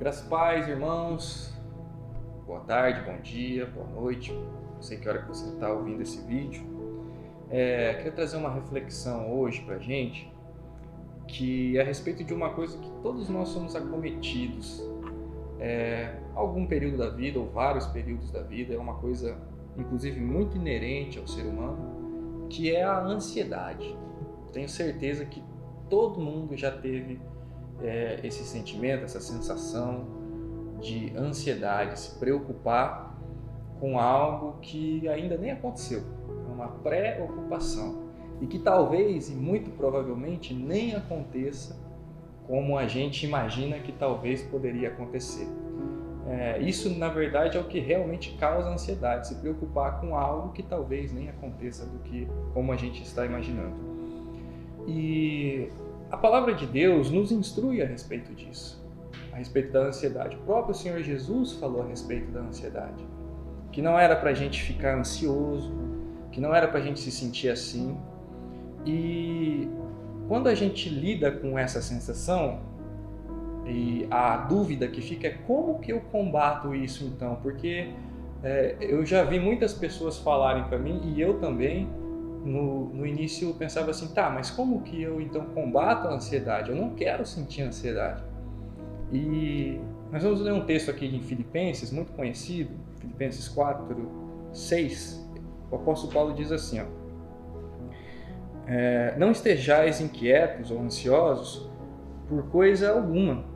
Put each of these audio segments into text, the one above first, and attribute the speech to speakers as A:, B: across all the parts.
A: Graças a paz, irmãos. Boa tarde, bom dia, boa noite. Não sei que hora que você está ouvindo esse vídeo. Queria trazer uma reflexão hoje para a gente, que é a respeito de uma coisa que todos nós somos acometidos. Algum período da vida, ou vários períodos da vida, é uma coisa, inclusive, muito inerente ao ser humano, que é a ansiedade. Tenho certeza que todo mundo já teve esse sentimento, essa sensação de ansiedade, se preocupar com algo que ainda nem aconteceu, é uma preocupação e que talvez e muito provavelmente nem aconteça como a gente imagina que talvez poderia acontecer. Isso na verdade é o que realmente causa ansiedade, se preocupar com algo que talvez nem aconteça como a gente está imaginando. E a palavra de Deus nos instrui a respeito disso, a respeito da ansiedade. O próprio Senhor Jesus falou a respeito da ansiedade, que não era para a gente ficar ansioso, que não era para a gente se sentir assim. E quando a gente lida com essa sensação, e a dúvida que fica é como que eu combato isso então? Porque eu já vi muitas pessoas falarem para mim, e eu também, no início eu pensava assim, tá, mas como que eu então combato a ansiedade? Eu não quero sentir ansiedade. E nós vamos ler um texto aqui em Filipenses, muito conhecido, Filipenses 4:6. O apóstolo Paulo diz assim, não estejais inquietos ou ansiosos por coisa alguma.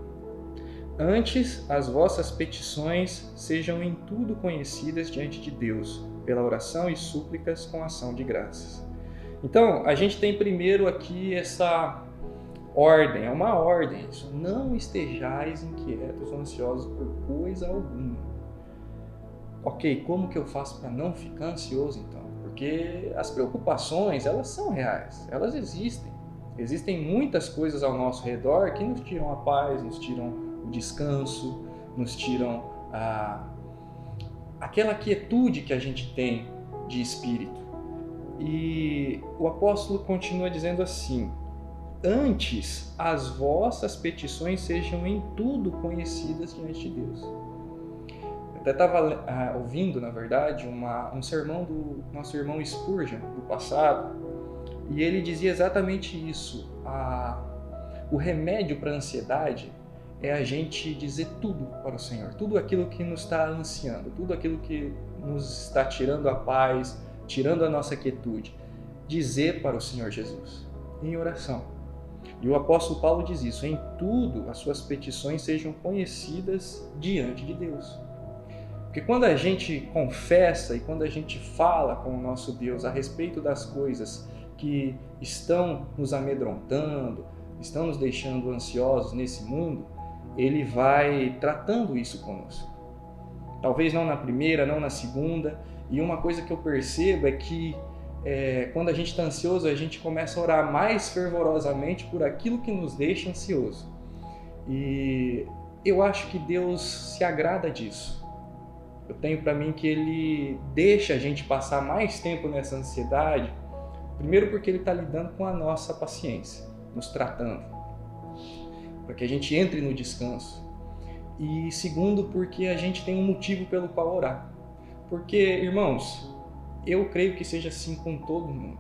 A: Antes, as vossas petições sejam em tudo conhecidas diante de Deus, pela oração e súplicas com ação de graças. Então, a gente tem primeiro aqui essa ordem, é uma ordem, isso, não estejais inquietos ou ansiosos por coisa alguma. Ok, como que eu faço para não ficar ansioso então? Porque as preocupações, elas são reais, elas existem. Existem muitas coisas ao nosso redor que nos tiram a paz, nos tiram o descanso, nos tiram aquela quietude que a gente tem de espírito. E o apóstolo continua dizendo assim, antes as vossas petições sejam em tudo conhecidas diante de Deus. Eu até estava ouvindo, na verdade, um sermão do nosso irmão Spurgeon, do passado, e ele dizia exatamente isso. O remédio para a ansiedade é a gente dizer tudo para o Senhor, tudo aquilo que nos está ansiando, tudo aquilo que nos está tirando a paz, tirando a nossa quietude, dizer para o Senhor Jesus, em oração. E o apóstolo Paulo diz isso, em tudo as suas petições sejam conhecidas diante de Deus. Porque quando a gente confessa e quando a gente fala com o nosso Deus a respeito das coisas que estão nos amedrontando, estão nos deixando ansiosos nesse mundo, Ele vai tratando isso conosco. Talvez não na primeira, não na segunda. E uma coisa que eu percebo é que quando a gente está ansioso, a gente começa a orar mais fervorosamente por aquilo que nos deixa ansioso. E eu acho que Deus se agrada disso. Eu tenho para mim que Ele deixa a gente passar mais tempo nessa ansiedade, primeiro porque Ele está lidando com a nossa paciência, nos tratando, para que a gente entre no descanso. E segundo, porque a gente tem um motivo pelo qual orar. Porque, irmãos, eu creio que seja assim com todo mundo.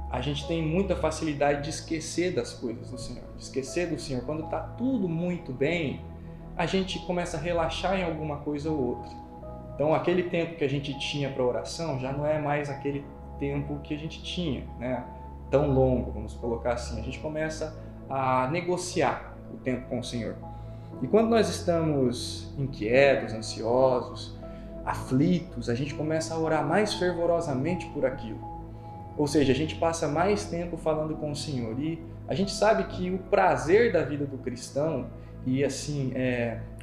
A: A gente tem muita facilidade de esquecer das coisas do Senhor, de esquecer do Senhor. Quando está tudo muito bem, a gente começa a relaxar em alguma coisa ou outra. Então, aquele tempo que a gente tinha para oração já não é mais aquele tempo que a gente tinha, né? Tão longo, vamos colocar assim. A gente começa a negociar o tempo com o Senhor. E quando nós estamos inquietos, ansiosos, aflitos, a gente começa a orar mais fervorosamente por aquilo. Ou seja, a gente passa mais tempo falando com o Senhor. E a gente sabe que o prazer da vida do cristão e assim,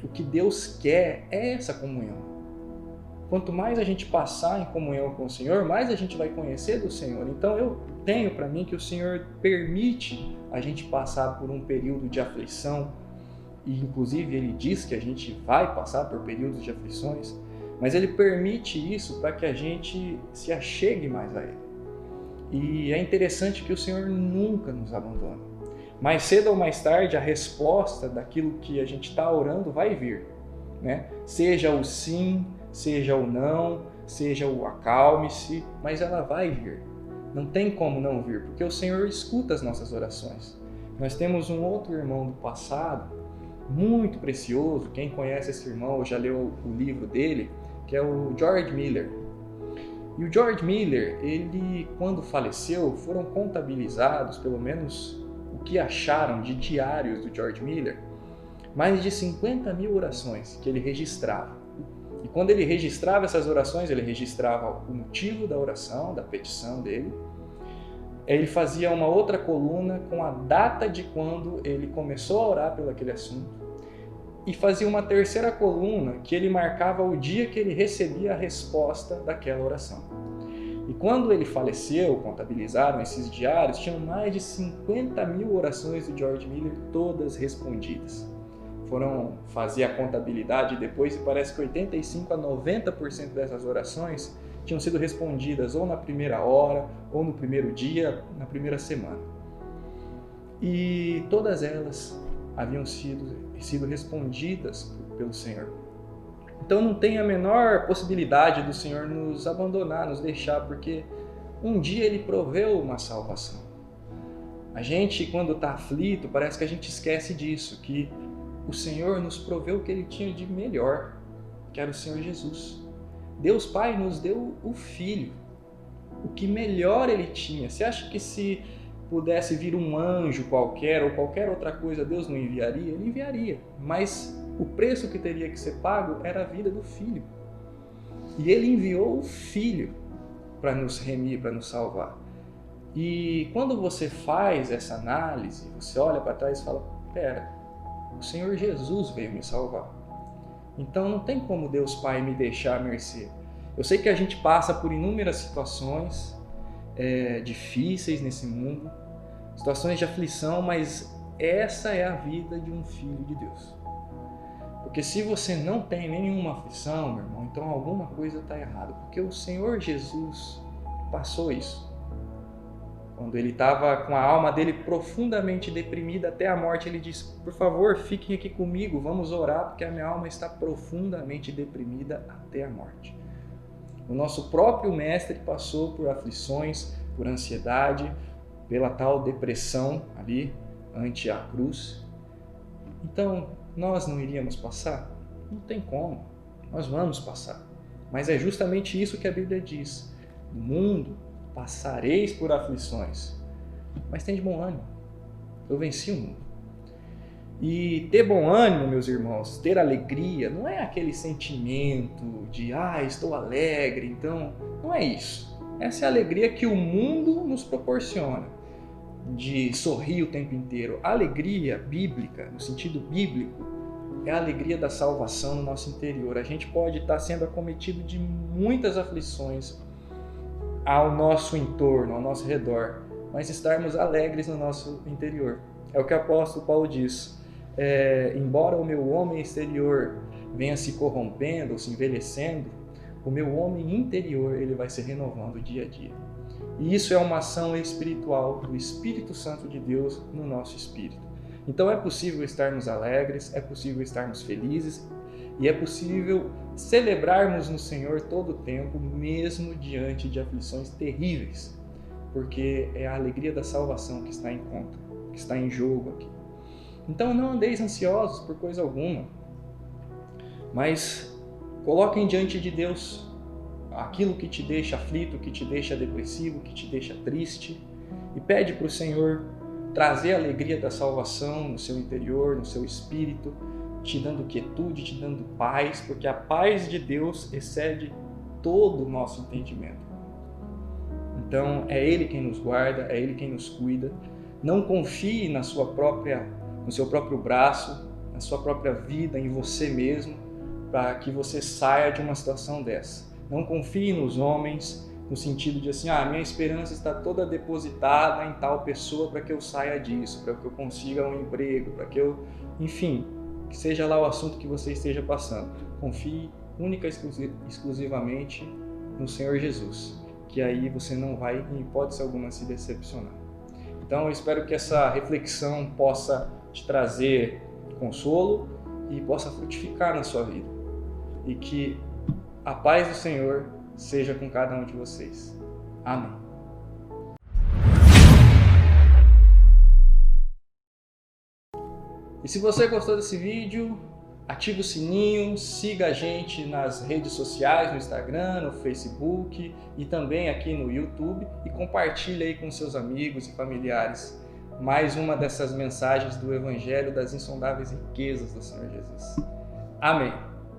A: o que Deus quer é essa comunhão. Quanto mais a gente passar em comunhão com o Senhor, mais a gente vai conhecer do Senhor. Então eu tenho para mim que o Senhor permite a gente passar por um período de aflição, e inclusive Ele diz que a gente vai passar por períodos de aflições, mas Ele permite isso para que a gente se achegue mais a Ele. E é interessante que o Senhor nunca nos abandona. mais cedo ou mais tarde a resposta daquilo que a gente está orando vai vir, né? Seja o sim, seja o não, seja o acalme-se, mas ela vai vir. Não tem como não vir, porque o Senhor escuta as nossas orações. Nós temos um outro irmão do passado, muito precioso, quem conhece esse irmão ou já leu o livro dele, que é o George Miller. E o George Miller, ele, quando faleceu, foram contabilizados, pelo menos o que acharam de diários do George Miller, mais de 50 mil orações que ele registrava. E quando ele registrava essas orações, ele registrava o motivo da oração, da petição dele. Ele fazia uma outra coluna com a data de quando ele começou a orar pelo aquele assunto. E fazia uma terceira coluna que ele marcava o dia que ele recebia a resposta daquela oração. E quando ele faleceu, contabilizaram esses diários, tinham mais de 50 mil orações do George Miller, todas respondidas. Foram fazer a contabilidade depois e parece que 85 a 90% dessas orações tinham sido respondidas ou na primeira hora, ou no primeiro dia, na primeira semana. E todas elas haviam sido respondidas pelo Senhor. Então não tem a menor possibilidade do Senhor nos abandonar, nos deixar, porque um dia Ele proveu uma salvação. A gente, quando está aflito, parece que a gente esquece disso, que o Senhor nos proveu o que Ele tinha de melhor, que era o Senhor Jesus. Deus Pai nos deu o Filho, o que melhor Ele tinha. Você acha que se pudesse vir um anjo qualquer ou qualquer outra coisa, Deus não enviaria? Ele enviaria, mas o preço que teria que ser pago era a vida do Filho. E Ele enviou o Filho para nos remir, para nos salvar. E quando você faz essa análise, você olha para trás e fala, pera, o Senhor Jesus veio me salvar. Então não tem como Deus Pai me deixar à mercê. Eu sei que a gente passa por inúmeras situações difíceis nesse mundo, situações de aflição, mas essa é a vida de um filho de Deus. Porque se você não tem nenhuma aflição, meu irmão, então alguma coisa está errada. Porque o Senhor Jesus passou isso. Quando ele estava com a alma dele profundamente deprimida até a morte, ele disse, por favor, fiquem aqui comigo, vamos orar, porque a minha alma está profundamente deprimida até a morte. O nosso próprio mestre passou por aflições, por ansiedade, pela tal depressão ali, ante a cruz. Então, nós não iríamos passar? Não tem como, nós vamos passar. Mas é justamente isso que a Bíblia diz. No mundo passareis por aflições, mas tem de bom ânimo. Eu venci o mundo. E ter bom ânimo, meus irmãos, ter alegria, não é aquele sentimento de estou alegre, então não é isso. Essa é a alegria que o mundo nos proporciona, de sorrir o tempo inteiro. A alegria bíblica, no sentido bíblico, é a alegria da salvação no nosso interior. A gente pode estar sendo acometido de muitas aflições ao nosso entorno, ao nosso redor, mas estarmos alegres no nosso interior. É o que o apóstolo Paulo diz. Embora o meu homem exterior venha se corrompendo ou se envelhecendo, o meu homem interior ele vai se renovando dia a dia. E isso é uma ação espiritual do Espírito Santo de Deus no nosso espírito. Então é possível estarmos alegres, é possível estarmos felizes e é possível celebrarmos no Senhor todo o tempo, mesmo diante de aflições terríveis, porque é a alegria da salvação que está em conta, que está em jogo aqui. Então não andeis ansiosos por coisa alguma, mas coloquem diante de Deus aquilo que te deixa aflito, que te deixa depressivo, que te deixa triste, e pede para o Senhor trazer a alegria da salvação no seu interior, no seu espírito, te dando quietude, te dando paz, porque a paz de Deus excede todo o nosso entendimento. Então é Ele quem nos guarda, é Ele quem nos cuida. Não confie no seu próprio braço, na sua própria vida, em você mesmo, para que você saia de uma situação dessa. Não confie nos homens, no sentido de assim, minha esperança está toda depositada em tal pessoa para que eu saia disso, para que eu consiga um emprego, para que eu, enfim, que seja lá o assunto que você esteja passando. Confie única e exclusivamente no Senhor Jesus, que aí você não vai, em hipótese alguma, se decepcionar. Então eu espero que essa reflexão possa te trazer consolo e possa frutificar na sua vida. E que a paz do Senhor seja com cada um de vocês. Amém. E se você gostou desse vídeo, ative o sininho, siga a gente nas redes sociais, no Instagram, no Facebook e também aqui no YouTube e compartilhe aí com seus amigos e familiares mais uma dessas mensagens do Evangelho das insondáveis riquezas do Senhor Jesus. Amém.